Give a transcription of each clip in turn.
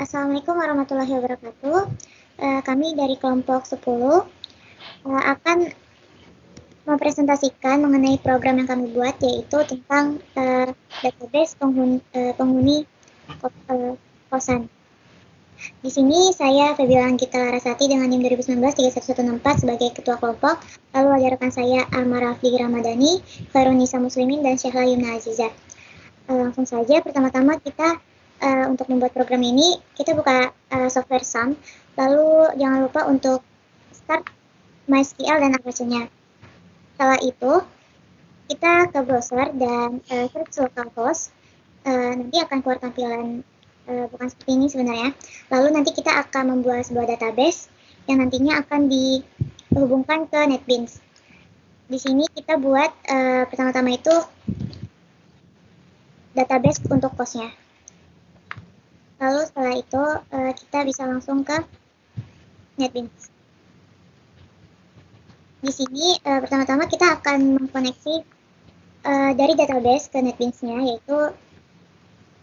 Assalamualaikum warahmatullahi wabarakatuh. Kami dari kelompok 10 akan mempresentasikan mengenai program yang kami buat, yaitu tentang database penghuni kosan. Di sini saya Febiola Anggita Larasati dengan NIM 2019-31164 sebagai ketua kelompok. Lalu ada rekan saya Almar Rafli Ramadhani, Khairunisa Muslimin, dan Syahla Yumna Azizah. Langsung saja, pertama-tama kita untuk membuat program ini, kita buka software SAM, lalu jangan lupa untuk start MySQL dan Apache-nya. Setelah itu, kita ke browser dan search localhost, nanti akan keluar tampilan bukan seperti ini sebenarnya. Lalu nanti kita akan membuat sebuah database yang nantinya akan dihubungkan ke NetBeans. Di sini kita buat pertama-tama itu database untuk kosnya. Lalu setelah itu kita bisa langsung ke NetBeans. Di sini pertama-tama kita akan mengkoneksi dari database ke NetBeans-nya, yaitu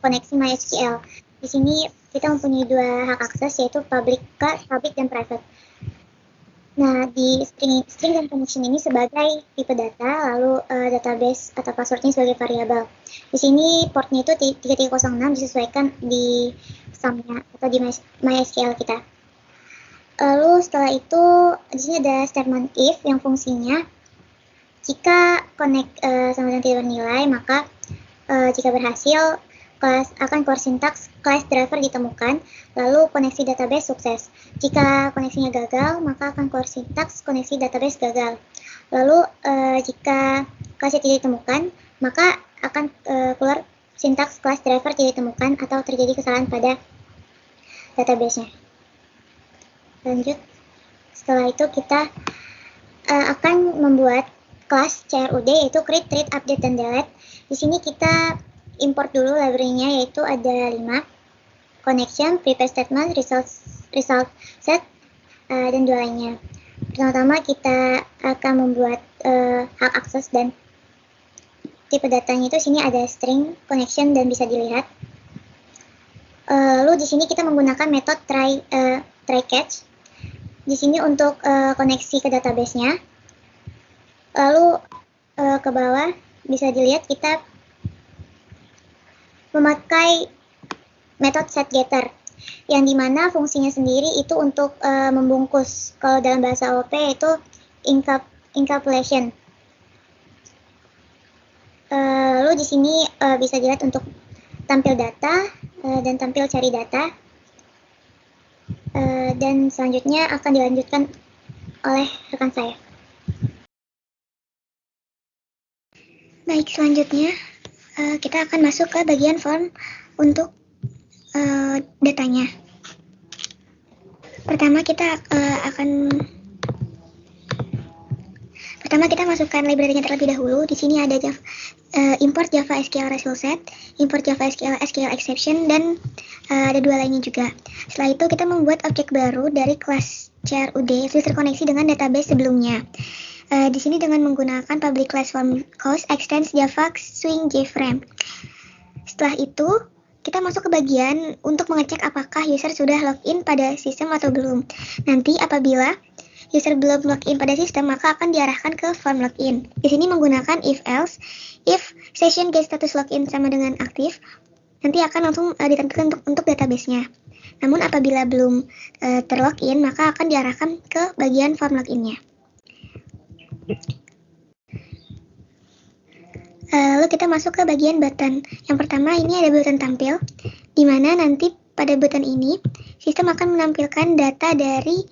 koneksi MySQL. Di sini kita mempunyai dua hak akses, yaitu public dan private. Nah, di string dan connection ini sebagai tipe data, lalu database atau passwordnya sebagai variabel. Di sini portnya itu 3306 disesuaikan di SAM-nya atau di MySQL kita. Lalu setelah itu di sini ada statement if yang fungsinya jika connect sama dan tidak bernilai, maka jika berhasil akan keluar sintaks class driver ditemukan, lalu koneksi database sukses. Jika koneksinya gagal, maka akan keluar sintaks koneksi database gagal. Lalu jika kelasnya tidak ditemukan, maka akan keluar sintaks class driver tidak ditemukan atau terjadi kesalahan pada database-nya. Lanjut, setelah itu kita akan membuat kelas CRUD, yaitu create, read, update, dan delete. Di sini kita import dulu library-nya, yaitu ada 5: connection, prepare statement, result set, dan 2 lainnya. Pertama-tama kita akan membuat hak akses dan tipe datanya itu sini ada string, connection, dan bisa dilihat. Lalu di sini kita menggunakan metode try catch. Di sini untuk koneksi ke database-nya. Lalu ke bawah bisa dilihat kita memakai metode setGetter, yang dimana fungsinya sendiri itu untuk membungkus. Kalau dalam bahasa OOP itu encapsulation. Lalu di sini bisa dilihat untuk tampil data dan tampil cari data. Dan selanjutnya akan dilanjutkan oleh rekan saya. Baik, selanjutnya kita akan masuk ke bagian form untuk datanya. Pertama kita masukkan library-nya terlebih dahulu. Di sini ada import Java SQL Result Set, import Java SQL Exception, dan ada 2 lainnya juga. Setelah itu kita membuat objek baru dari kelas CRUD yang sudah terkoneksi dengan database sebelumnya. Di sini dengan menggunakan public class form host extends Java Swing JFrame. Setelah itu kita masuk ke bagian untuk mengecek apakah user sudah login pada sistem atau belum. Nanti apabila user belum login pada sistem, maka akan diarahkan ke form login. Di sini menggunakan if else. If session get status login sama dengan aktif, nanti akan langsung ditampilkan untuk database-nya. Namun apabila belum terlogin, maka akan diarahkan ke bagian form login-nya. Lalu kita masuk ke bagian button. Yang pertama ini ada button tampil, di mana nanti pada button ini sistem akan menampilkan data dari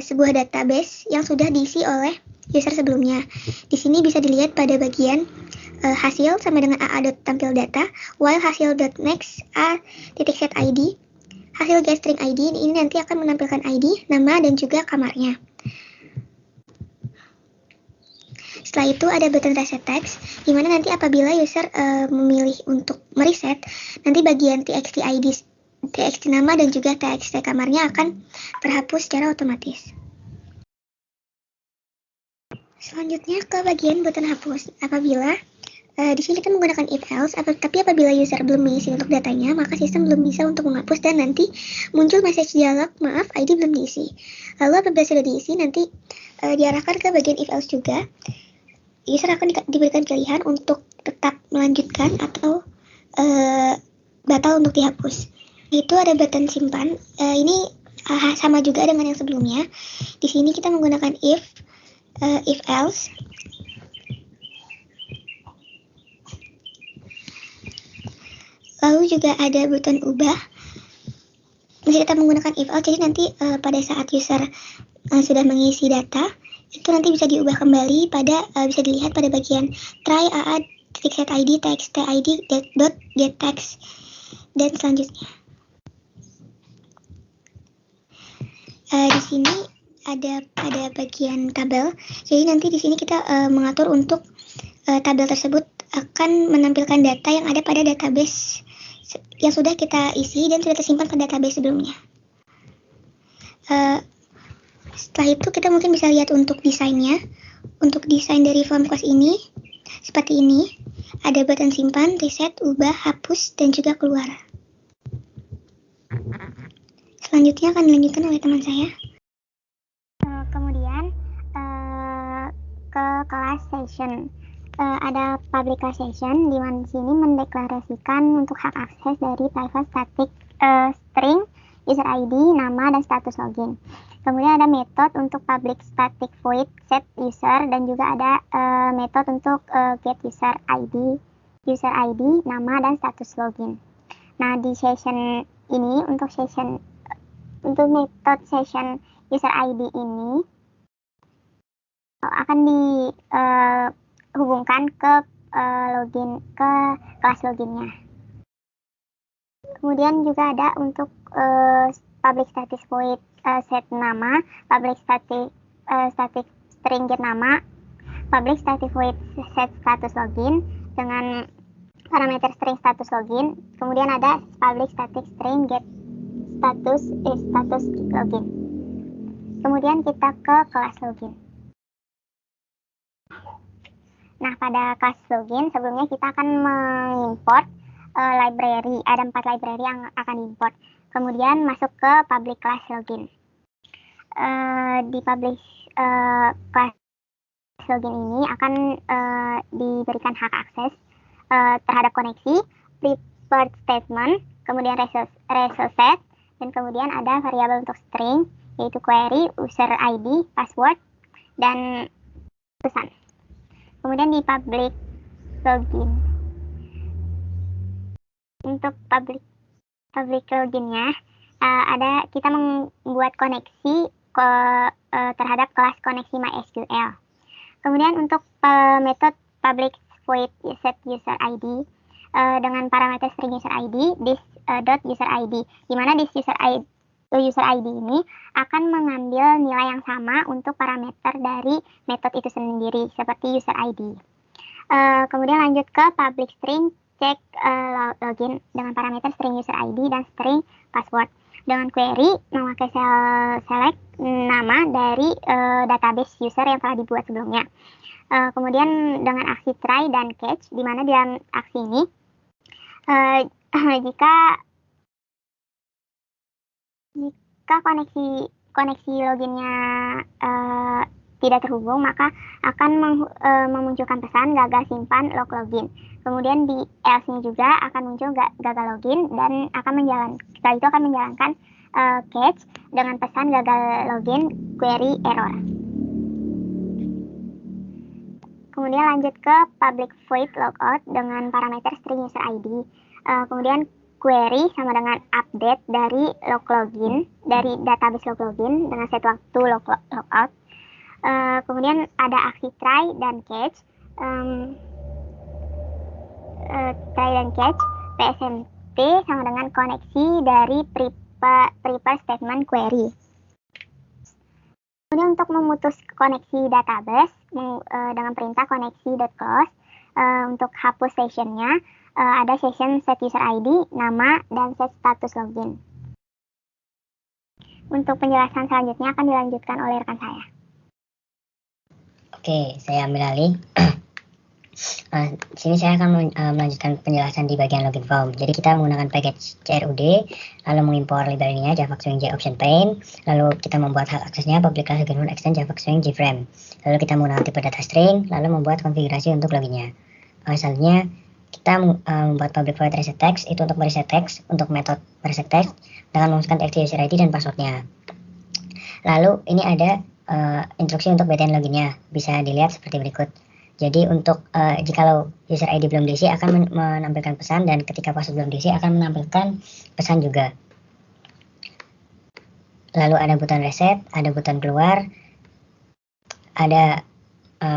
sebuah database yang sudah diisi oleh user sebelumnya. Di sini bisa dilihat pada bagian hasil sama dengan aa.tampil data, while hasil.next a.set id, hasil getString id ini nanti akan menampilkan id, nama, dan juga kamarnya. Setelah itu ada button reset text, di mana nanti apabila user memilih untuk mereset, nanti bagian txt id, txt nama, dan juga txt kamarnya akan terhapus secara otomatis. Selanjutnya ke bagian button hapus. Apabila Di sini kita menggunakan if else, tapi apabila user belum mengisi untuk datanya, maka sistem belum bisa untuk menghapus dan nanti muncul message dialog, maaf ID belum diisi. Lalu apabila sudah diisi, nanti diarahkan ke bagian if else juga. User akan diberikan pilihan untuk tetap melanjutkan atau batal untuk dihapus. Itu ada button simpan. Ini sama juga dengan yang sebelumnya. Di sini kita menggunakan if else. Lalu juga ada button ubah. Masih kita menggunakan if else, jadi nanti pada saat user sudah mengisi data, itu nanti bisa diubah kembali pada bisa dilihat pada bagian try aa.set id text id dot get text dan selanjutnya. Di sini ada bagian tabel. Jadi nanti di sini kita mengatur untuk tabel tersebut akan menampilkan data yang ada pada database yang sudah kita isi dan sudah tersimpan pada database sebelumnya. Setelah itu kita mungkin bisa lihat untuk desainnya. Untuk desain dari form quest ini seperti ini. Ada button simpan, reset, ubah, hapus, dan juga keluar. Selanjutnya akan dilanjutkan oleh teman saya. Kemudian ke kelas session. Ada public class session di mana sini mendeklarasikan untuk hak akses dari private static string, user ID, nama, dan status login. Kemudian ada metode untuk public static void set user dan juga ada metode untuk get user ID, nama, dan status login. Nah, di session ini untuk metode session user ID ini akan dihubungkan ke kelas loginnya. Kemudian juga ada untuk public static void set nama, public static string get nama, public static void set status login dengan parameter string status login. Kemudian ada public static string get status login. Kemudian kita ke kelas login. Nah, pada kelas login sebelumnya kita akan mengimport library. Ada 4 library yang akan diimport. Kemudian masuk ke public class login. Di public class login ini akan diberikan hak akses terhadap koneksi, preferred statement, kemudian result set, dan kemudian ada variabel untuk string, yaitu query, user ID, password, dan pesan. Kemudian di public login, untuk public loginnya ada kita membuat koneksi terhadap kelas koneksi MySQL. Kemudian untuk metode public void set user ID dengan parameter string user ID this dot user ID, di mana this user ID ini akan mengambil nilai yang sama untuk parameter dari metode itu sendiri seperti user ID. Kemudian lanjut ke public string cek login dengan parameter string user ID dan string password. Dengan query memakai select nama dari database user yang telah dibuat sebelumnya. Kemudian dengan aksi try dan catch, di mana dalam aksi ini jika koneksi loginnya tidak terhubung, maka akan memunculkan pesan gagal simpan log login. Kemudian di else-nya juga akan muncul gagal login dan setelah itu akan menjalankan catch dengan pesan gagal login query error. Kemudian lanjut ke public void logout dengan parameter string user ID. Kemudian query sama dengan update dari log login, dari database log login dengan set waktu logout. Kemudian ada aksi try dan catch. Try dan catch PSMT sama dengan koneksi dari prepare statement query. Kemudian untuk memutus koneksi database dengan perintah koneksi.close, untuk hapus sessionnya ada session set user ID, nama, dan set status login. Untuk penjelasan selanjutnya akan dilanjutkan oleh rekan saya. Oke, saya ambil alih. Sini saya akan melanjutkan penjelasan di bagian login form. Jadi kita menggunakan package CRUD, lalu mengimpor library-nya Java Swing J Option Pane, lalu kita membuat hak aksesnya public class login extend Java Swing JFrame. Lalu kita menggunakan tipe data string, lalu membuat konfigurasi untuk loginnya. Selanjutnya kita membuat public void reset text, itu untuk mereset teks, untuk metode mereset teks dengan memasukkan text user ID dan passwordnya. Lalu ini ada instruksi untuk BTN loginnya, bisa dilihat seperti berikut. Jadi untuk jikalau user ID belum diisi akan menampilkan pesan, dan ketika password belum diisi akan menampilkan pesan juga. Lalu ada button reset, ada button keluar, ada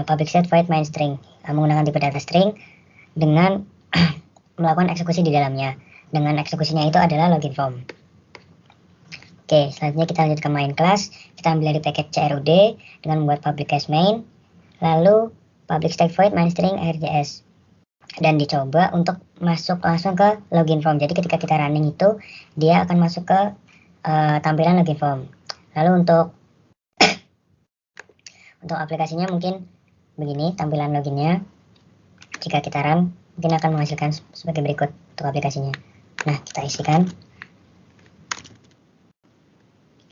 public set void main string, menggunakan tipe data string dengan melakukan eksekusi di dalamnya. Dengan eksekusinya itu adalah login form. Oke, selanjutnya kita lanjut ke main class. Kita ambil dari package CRUD dengan membuat public class main, lalu public static void main string air.js, dan dicoba untuk masuk langsung ke login form. Jadi ketika kita running itu dia akan masuk ke tampilan login form. Lalu untuk aplikasinya mungkin begini tampilan loginnya. Jika kita run mungkin akan menghasilkan sebagai berikut untuk aplikasinya. Nah, kita isikan,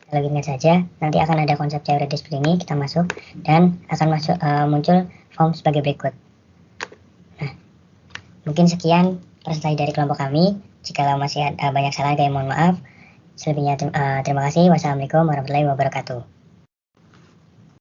kita loginkan saja. Nanti akan ada konsep CRUD seperti ini, kita masuk dan akan muncul form sebagai berikut. Nah, mungkin sekian presentasi dari kelompok kami. Jika masih ada banyak salah, mohon maaf. Selebihnya terima kasih. Wassalamualaikum warahmatullahi wabarakatuh.